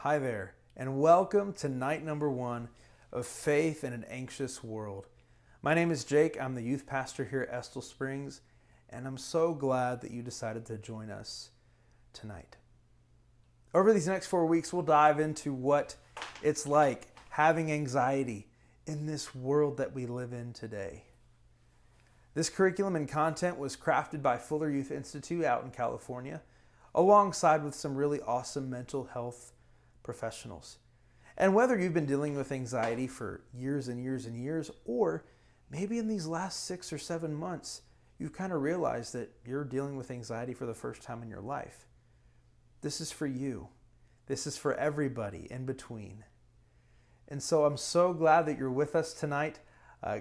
Hi there, and welcome to night number 1 of Faith in an Anxious World. My name is Jake. I'm the youth pastor here at Estill Springs, and I'm so glad that you decided to join us tonight. Over these next 4 weeks, we'll dive into what it's like having anxiety in this world that we live in today. This curriculum and content was crafted by Fuller Youth Institute out in California, alongside with some really awesome mental health professionals. And whether you've been dealing with anxiety for years and years and years, or maybe in these last 6 or 7 months, you've kind of realized that you're dealing with anxiety for the first time in your life. This is for you. This is for everybody in between. And so I'm so glad that you're with us tonight.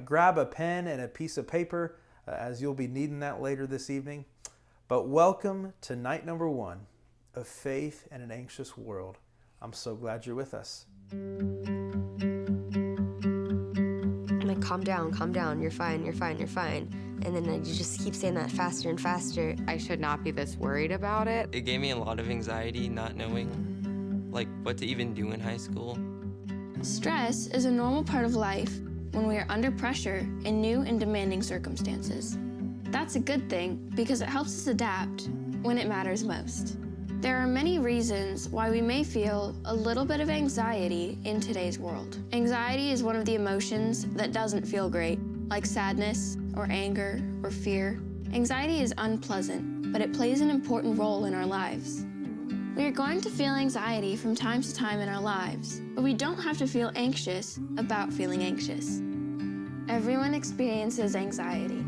Grab a pen and a piece of paper, as you'll be needing that later this evening. But welcome to night number 1 of Faith in an Anxious World. I'm so glad you're with us. I'm like, calm down, you're fine. And then you just keep saying that faster and faster. I should not be this worried about it. It gave me a lot of anxiety not knowing what to even do in high school. Stress is a normal part of life when we are under pressure in new and demanding circumstances. That's a good thing because it helps us adapt when it matters most. There are many reasons why we may feel a little bit of anxiety in today's world. Anxiety is one of the emotions that doesn't feel great, like sadness or anger or fear. Anxiety is unpleasant, but it plays an important role in our lives. We are going to feel anxiety from time to time in our lives, but we don't have to feel anxious about feeling anxious. Everyone experiences anxiety.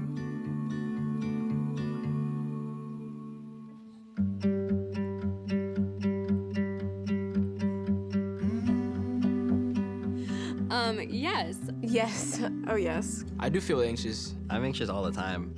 Yes. Yes. Oh, yes. I do feel anxious. I'm anxious all the time.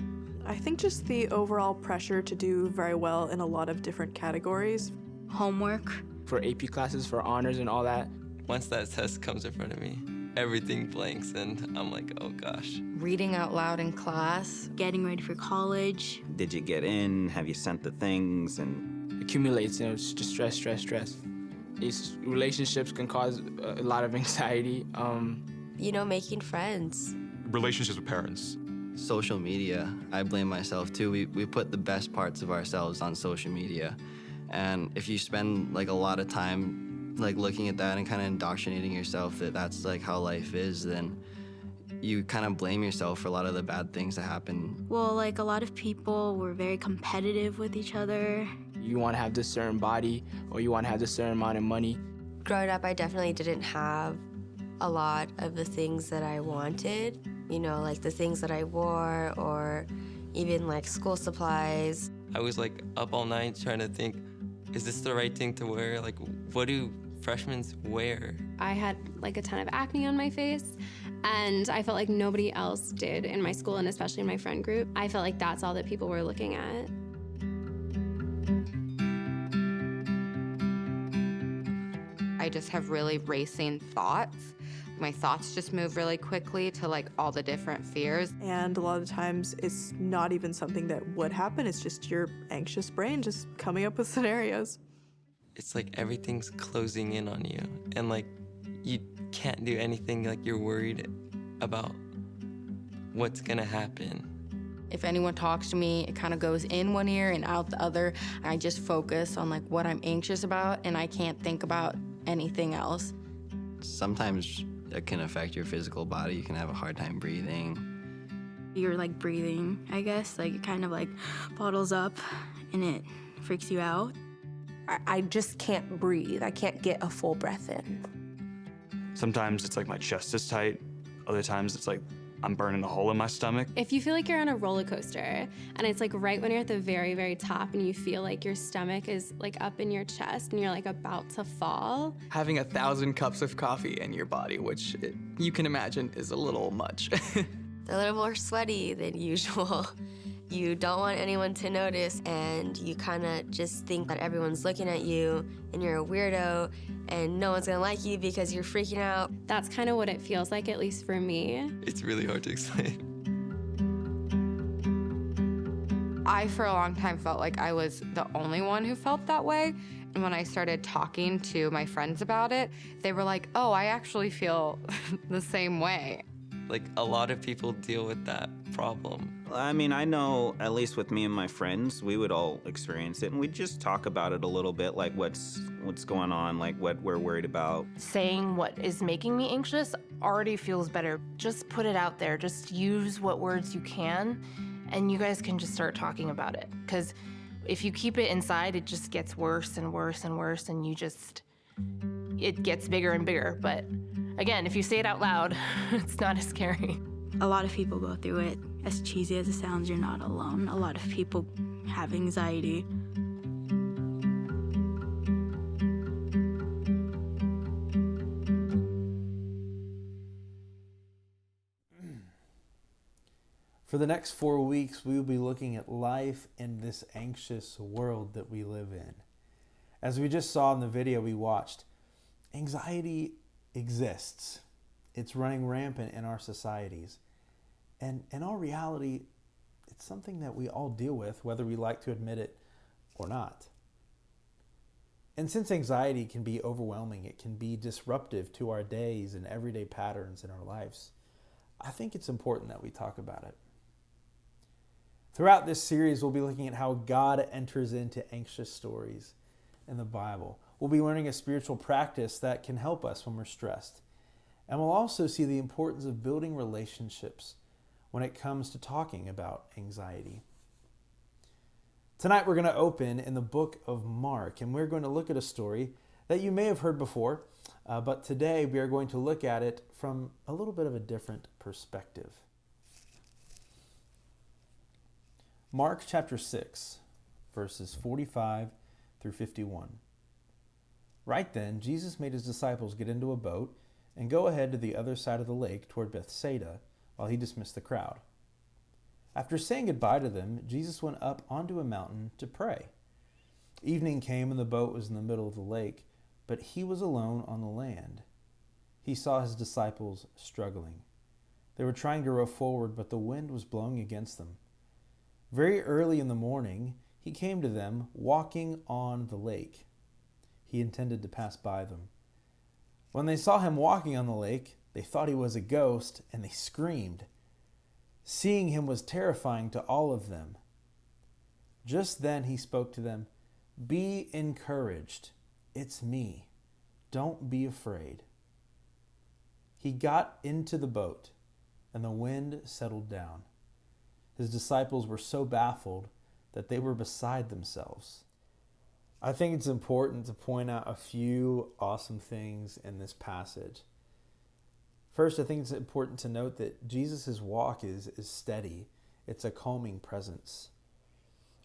I think just the overall pressure to do very well in a lot of different categories. Homework. For AP classes, for honors and all that. Once that test comes in front of me, everything blanks and I'm like, oh gosh. Reading out loud in class. Getting ready for college. Did you get in? Have you sent the things? And Accumulates, it's just stress. These relationships can cause a lot of anxiety. Making friends. Relationships with parents. Social media, I blame myself too. We put the best parts of ourselves on social media. And if you spend a lot of time looking at that and kind of indoctrinating yourself that that's how life is, then you kind of blame yourself for a lot of the bad things that happen. Well, a lot of people were very competitive with each other. You want to have this certain body, or you want to have this certain amount of money. Growing up, I definitely didn't have a lot of the things that I wanted. The things that I wore, or even school supplies. I was up all night trying to think, is this the right thing to wear? What do freshmen wear? I had a ton of acne on my face, and I felt like nobody else did in my school, and especially in my friend group. I felt like that's all that people were looking at. I just have really racing thoughts. My thoughts just move really quickly to all the different fears. And a lot of times it's not even something that would happen. It's just your anxious brain just coming up with scenarios. It's everything's closing in on you and you can't do anything. You're worried about what's gonna happen. If anyone talks to me, it kind of goes in one ear and out the other. I just focus on what I'm anxious about, and I can't think about anything else. Sometimes it can affect your physical body. You can have a hard time breathing. You're breathing, I guess. It kind of bottles up and it freaks you out. I just can't breathe. I can't get a full breath in. Sometimes it's my chest is tight. Other times it's I'm burning a hole in my stomach. If you feel like you're on a roller coaster and it's right when you're at the very, very top and you feel like your stomach is up in your chest and you're about to fall. Having 1,000 cups of coffee in your body, which you can imagine is a little much. A little more sweaty than usual. You don't want anyone to notice, and you kind of just think that everyone's looking at you and you're a weirdo and no one's gonna like you because you're freaking out. That's kind of what it feels like, at least for me. It's really hard to explain. I, for a long time, felt like I was the only one who felt that way. And when I started talking to my friends about it, they were like, oh, I actually feel the same way. Like, a lot of people deal with that problem. I mean, I know, at least with me and my friends, we would all experience it, and we'd just talk about it a little bit, like what's going on, like what we're worried about. Saying what is making me anxious already feels better. Just put it out there. Just use what words you can, and you guys can just start talking about it. Because if you keep it inside, it just gets worse and worse and worse, and it gets bigger and bigger. But again, if you say it out loud, it's not as scary. A lot of people go through it. As cheesy as it sounds, you're not alone. A lot of people have anxiety. For the next 4 weeks, we will be looking at life in this anxious world that we live in. As we just saw in the video we watched, anxiety exists. It's running rampant in our societies. And in all reality, it's something that we all deal with, whether we like to admit it or not. And since anxiety can be overwhelming, it can be disruptive to our days and everyday patterns in our lives, I think it's important that we talk about it. Throughout this series, we'll be looking at how God enters into anxious stories in the Bible. We'll be learning a spiritual practice that can help us when we're stressed. And we'll also see the importance of building relationships when it comes to talking about anxiety. Tonight we're going to open in the book of Mark, and we're going to look at a story that you may have heard before, but today we are going to look at it from a little bit of a different perspective. Mark chapter 6, verses 45 through 51. Right then, Jesus made his disciples get into a boat and go ahead to the other side of the lake toward Bethsaida, while he dismissed the crowd. After saying goodbye to them, Jesus went up onto a mountain to pray. Evening came and the boat was in the middle of the lake, but he was alone on the land. He saw his disciples struggling. They were trying to row forward, but the wind was blowing against them. Very early in the morning, he came to them walking on the lake. He intended to pass by them. When they saw him walking on the lake, they thought he was a ghost, and they screamed. Seeing him was terrifying to all of them. Just then he spoke to them, "Be encouraged. It's me. Don't be afraid." He got into the boat, and the wind settled down. His disciples were so baffled that they were beside themselves. I think it's important to point out a few awesome things in this passage. First, I think it's important to note that Jesus' walk is steady. It's a calming presence.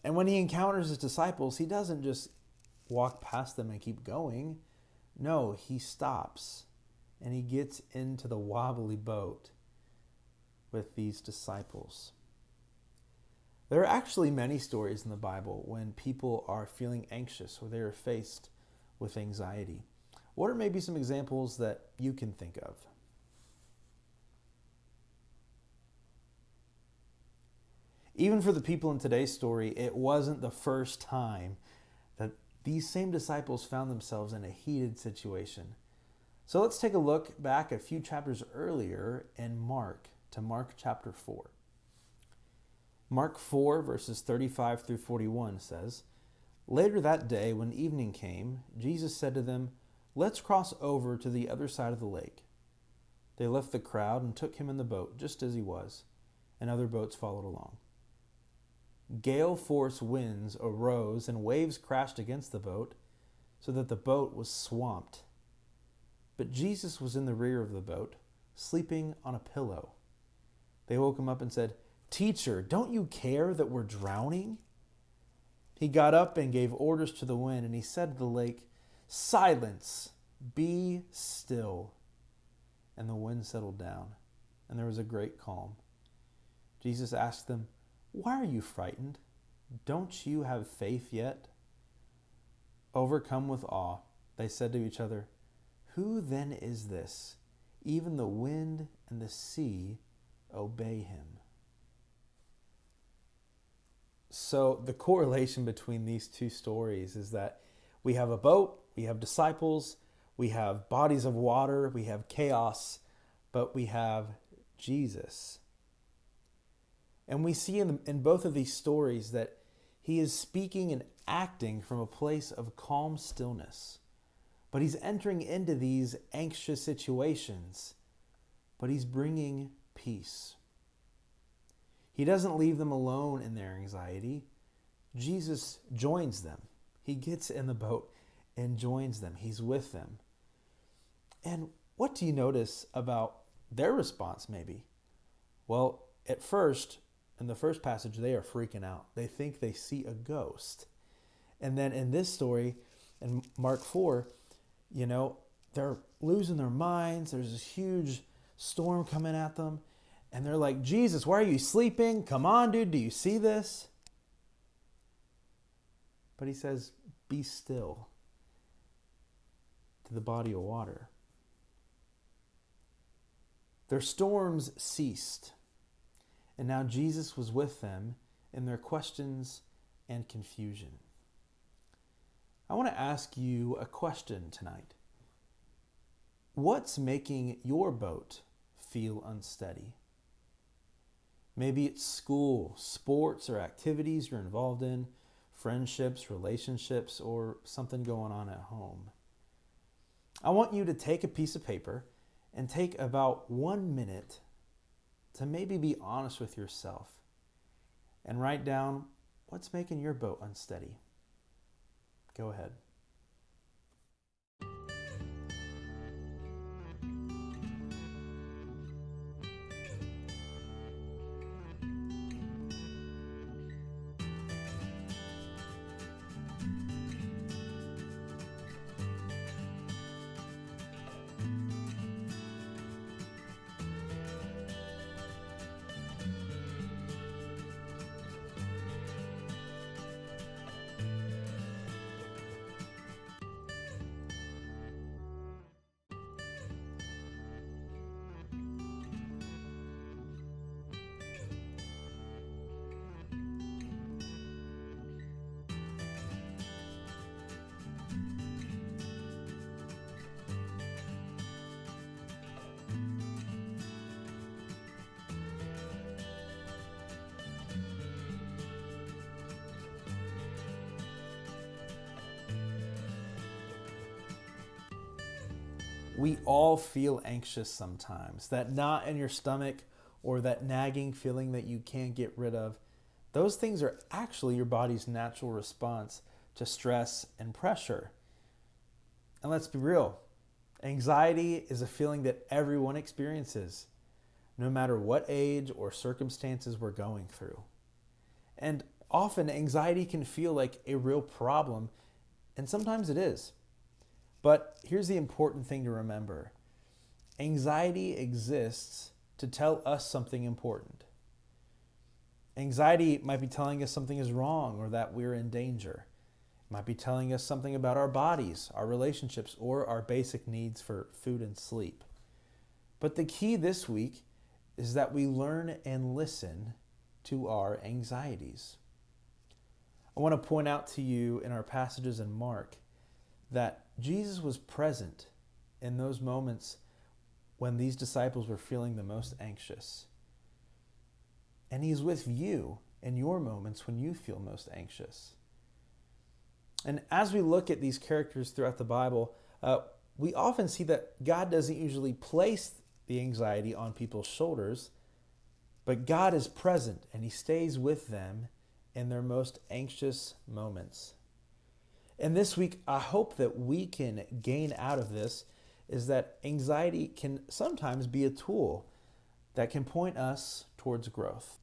And when he encounters his disciples, he doesn't just walk past them and keep going. No, he stops and he gets into the wobbly boat with these disciples. There are actually many stories in the Bible when people are feeling anxious or they are faced with anxiety. What are maybe some examples that you can think of? Even for the people in today's story, it wasn't the first time that these same disciples found themselves in a heated situation. So let's take a look back a few chapters earlier in Mark, to Mark chapter 4. Mark 4, verses 35 through 41 says, "Later that day, when evening came, Jesus said to them, 'Let's cross over to the other side of the lake.' They left the crowd and took him in the boat, just as he was, and other boats followed along. Gale force winds arose and waves crashed against the boat, so that the boat was swamped. But Jesus was in the rear of the boat, sleeping on a pillow. They woke him up and said, 'Teacher, don't you care that we're drowning?' He got up and gave orders to the wind, and he said to the lake, 'Silence, be still.' And the wind settled down, and there was a great calm. Jesus asked them, 'Why are you frightened? Don't you have faith yet?' Overcome with awe, they said to each other, 'Who then is this? Even the wind and the sea obey him.'" So the correlation between these two stories is that we have a boat, we have disciples, we have bodies of water, we have chaos, but we have Jesus. And we see in both of these stories that he is speaking and acting from a place of calm stillness. But he's entering into these anxious situations, but he's bringing peace. He doesn't leave them alone in their anxiety. Jesus joins them. He gets in the boat and joins them. He's with them. And what do you notice about their response, maybe? Well, at first, in the first passage, they are freaking out. They think they see a ghost. And then in this story, in Mark 4, they're losing their minds. There's this huge storm coming at them. And they're like, Jesus, why are you sleeping? Come on, dude, do you see this? But he says, be still to the body of water. Their storms ceased. And now Jesus was with them in their questions and confusion. I want to ask you a question tonight. What's making your boat feel unsteady? Maybe it's school, sports, or activities you're involved in, friendships, relationships, or something going on at home. I want you to take a piece of paper and take about 1 minute to maybe be honest with yourself and write down what's making your boat unsteady. Go ahead. We all feel anxious sometimes. That knot in your stomach or that nagging feeling that you can't get rid of, those things are actually your body's natural response to stress and pressure. And let's be real, anxiety is a feeling that everyone experiences, no matter what age or circumstances we're going through. And often anxiety can feel like a real problem, and sometimes it is. But here's the important thing to remember. Anxiety exists to tell us something important. Anxiety might be telling us something is wrong or that we're in danger. It might be telling us something about our bodies, our relationships, or our basic needs for food and sleep. But the key this week is that we learn and listen to our anxieties. I want to point out to you in our passages in Mark that Jesus was present in those moments when these disciples were feeling the most anxious. And he's with you in your moments when you feel most anxious. And as we look at these characters throughout the Bible, we often see that God doesn't usually place the anxiety on people's shoulders, but God is present and he stays with them in their most anxious moments. And this week, I hope that we can gain out of this is that anxiety can sometimes be a tool that can point us towards growth.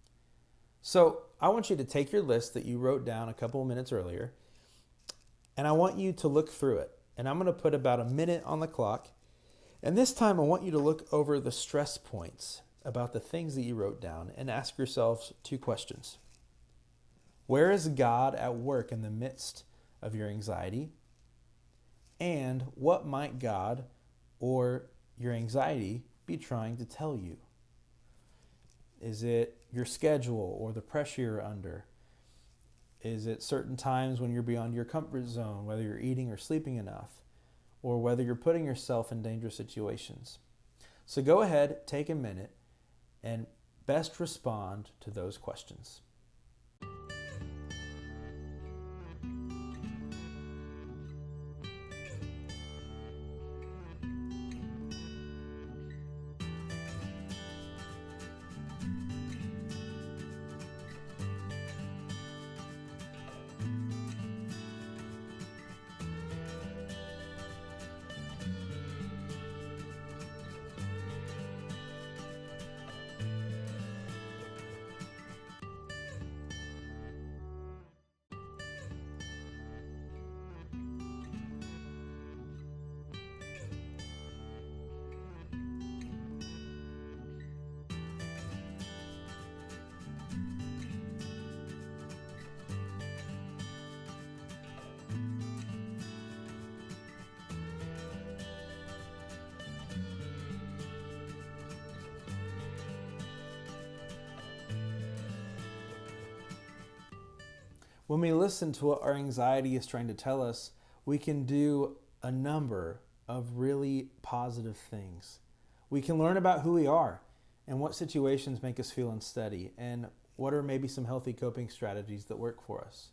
So I want you to take your list that you wrote down a couple of minutes earlier, and I want you to look through it. And I'm going to put about a minute on the clock. And this time, I want you to look over the stress points about the things that you wrote down and ask yourselves 2 questions. Where is God at work in the midst of your anxiety? And what might God or your anxiety be trying to tell you? Is it your schedule or the pressure you're under? Is it certain times when you're beyond your comfort zone, whether you're eating or sleeping enough, or whether you're putting yourself in dangerous situations? So go ahead, take a minute, and best respond to those questions. When we listen to what our anxiety is trying to tell us, we can do a number of really positive things. We can learn about who we are and what situations make us feel unsteady and what are maybe some healthy coping strategies that work for us.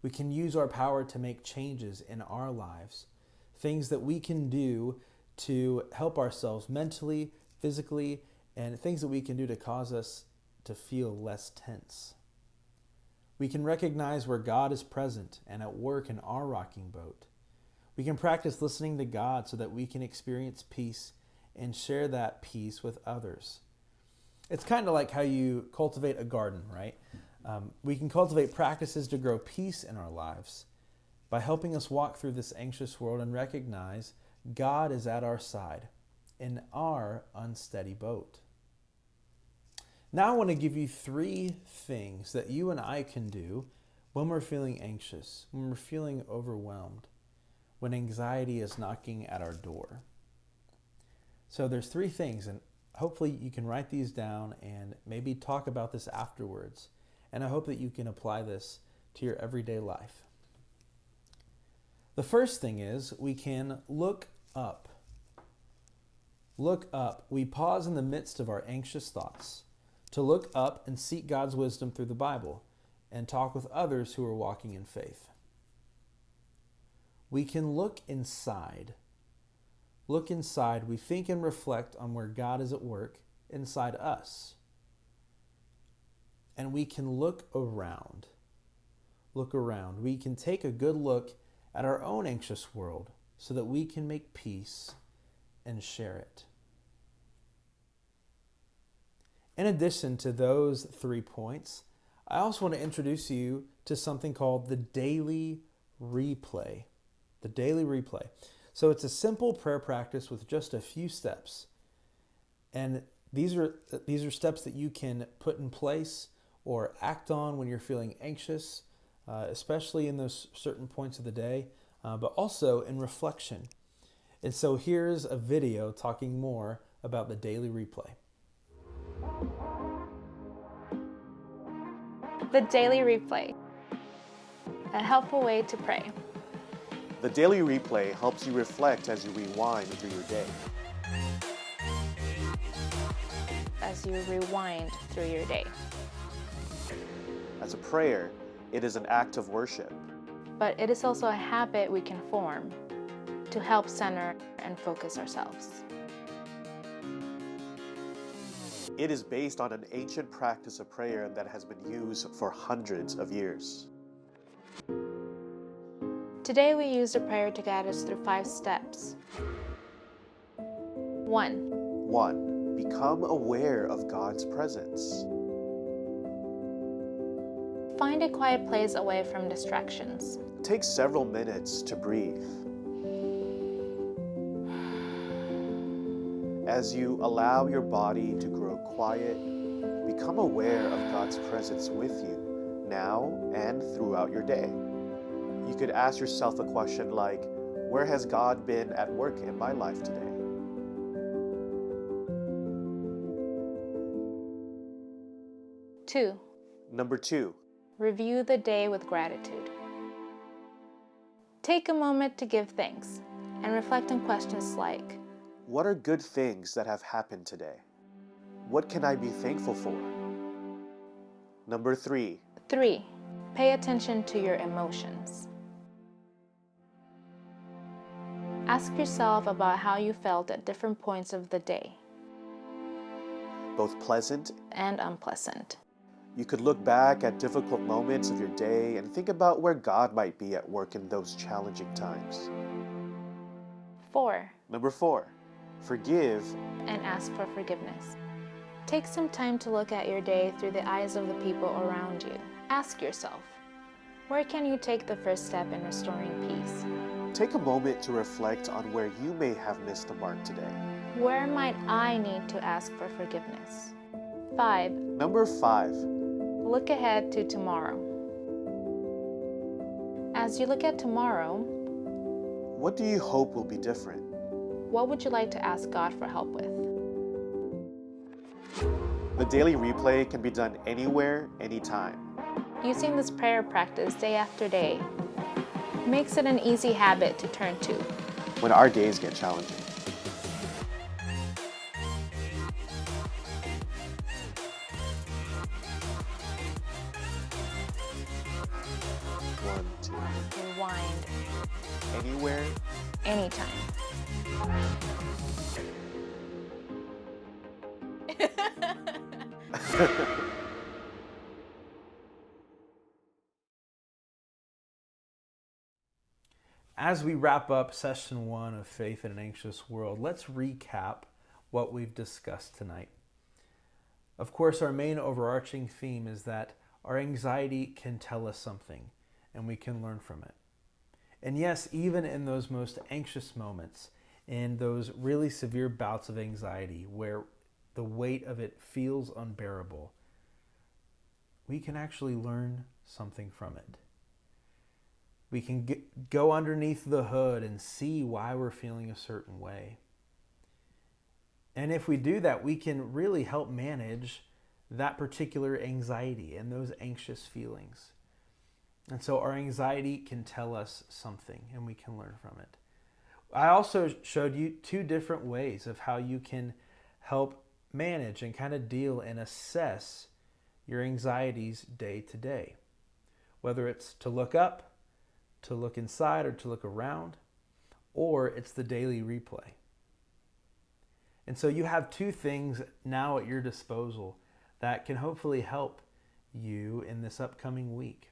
We can use our power to make changes in our lives, things that we can do to help ourselves mentally, physically, and things that we can do to cause us to feel less tense. We can recognize where God is present and at work in our rocking boat. We can practice listening to God so that we can experience peace and share that peace with others. It's kind of like how you cultivate a garden, right? We can cultivate practices to grow peace in our lives by helping us walk through this anxious world and recognize God is at our side in our unsteady boat. Now I want to give you 3 things that you and I can do when we're feeling anxious, when we're feeling overwhelmed, when anxiety is knocking at our door. So there's 3 things, and hopefully you can write these down and maybe talk about this afterwards. And I hope that you can apply this to your everyday life. The first thing is we can look up. Look up. We pause in the midst of our anxious thoughts to look up and seek God's wisdom through the Bible and talk with others who are walking in faith. We can look inside. Look inside. We think and reflect on where God is at work inside us. And we can look around. Look around. We can take a good look at our own anxious world so that we can make peace and share it. In addition to those 3 points, I also want to introduce you to something called the Daily Replay. The Daily Replay. So it's a simple prayer practice with just a few steps. And these are steps that you can put in place or act on when you're feeling anxious, especially in those certain points of the day, but also in reflection. And so here's a video talking more about the Daily Replay. The Daily Replay, a helpful way to pray. The Daily Replay helps you reflect as you rewind through your day. As you rewind through your day. As a prayer, it is an act of worship. But it is also a habit we can form to help center and focus ourselves. It is based on an ancient practice of prayer that has been used for hundreds of years. Today we use the prayer to guide us through 5 steps. 1. Become aware of God's presence. Find a quiet place away from distractions. Take several minutes to breathe. As you allow your body to grow quiet, become aware of God's presence with you now and throughout your day. You could ask yourself a question like, where has God been at work in my life today? Two. Number 2. Review the day with gratitude. Take a moment to give thanks and reflect on questions like, what are good things that have happened today? What can I be thankful for? Number 3. 3. Pay attention to your emotions. Ask yourself about how you felt at different points of the day, both pleasant and unpleasant. You could look back at difficult moments of your day and think about where God might be at work in those challenging times. 4. Number 4. Forgive and ask for forgiveness. Take some time to look at your day through the eyes of the people around you. Ask yourself, where can you take the first step in restoring peace? Take a moment to reflect on where you may have missed the mark today. Where might I need to ask for forgiveness? 5. Number 5. Look ahead to tomorrow. As you look at tomorrow, what do you hope will be different? What would you like to ask God for help with? The daily replay can be done anywhere, anytime. Using this prayer practice day after day makes it an easy habit to turn to when our days get challenging. One, two. Rewind. Anywhere. Anytime. As we wrap up session 1 of Faith in an Anxious World, let's recap what we've discussed tonight. Of course, our main overarching theme is that our anxiety can tell us something, and we can learn from it. And yes, even in those most anxious moments, in those really severe bouts of anxiety where the weight of it feels unbearable, we can actually learn something from it. We can go underneath the hood and see why we're feeling a certain way. And if we do that, we can really help manage that particular anxiety and those anxious feelings. And so our anxiety can tell us something and we can learn from it. I also showed you 2 different ways of how you can help manage and kind of deal and assess your anxieties day to day. Whether it's to look up, to look inside, or to look around, or it's the daily replay. And so you have 2 things now at your disposal that can hopefully help you in this upcoming week.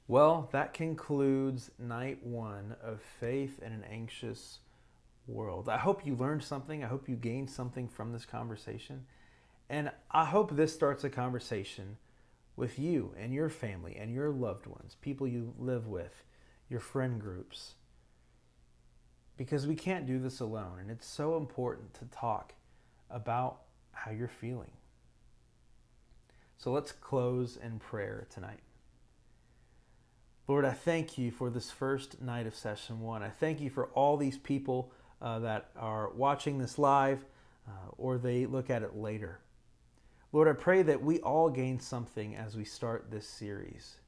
Well, that concludes night 1 of Faith in an Anxious World. I hope you learned something. I hope you gained something from this conversation. And I hope this starts a conversation with you and your family and your loved ones, people you live with, your friend groups. Because we can't do this alone, and it's so important to talk about how you're feeling. So let's close in prayer tonight. Lord, I thank you for this first night of session 1. I thank you for all these people that are watching this live or they look at it later. Lord, I pray that we all gain something as we start this series.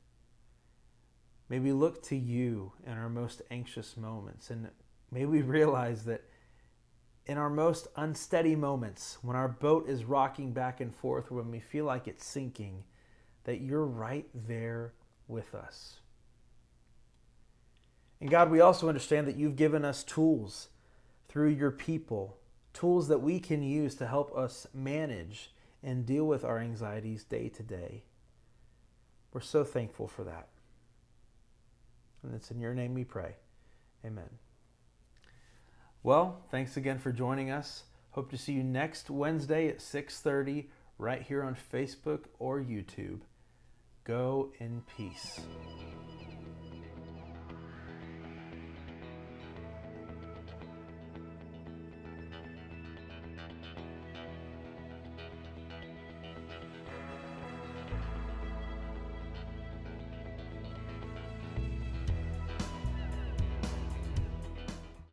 May we look to you in our most anxious moments, and may we realize that in our most unsteady moments, when our boat is rocking back and forth, when we feel like it's sinking, that you're right there with us. And God, we also understand that you've given us tools through your people, tools that we can use to help us manage and deal with our anxieties day to day. We're so thankful for that. And it's in your name we pray. Amen. Well, thanks again for joining us. Hope to see you next Wednesday at 6:30 right here on Facebook or YouTube. Go in peace.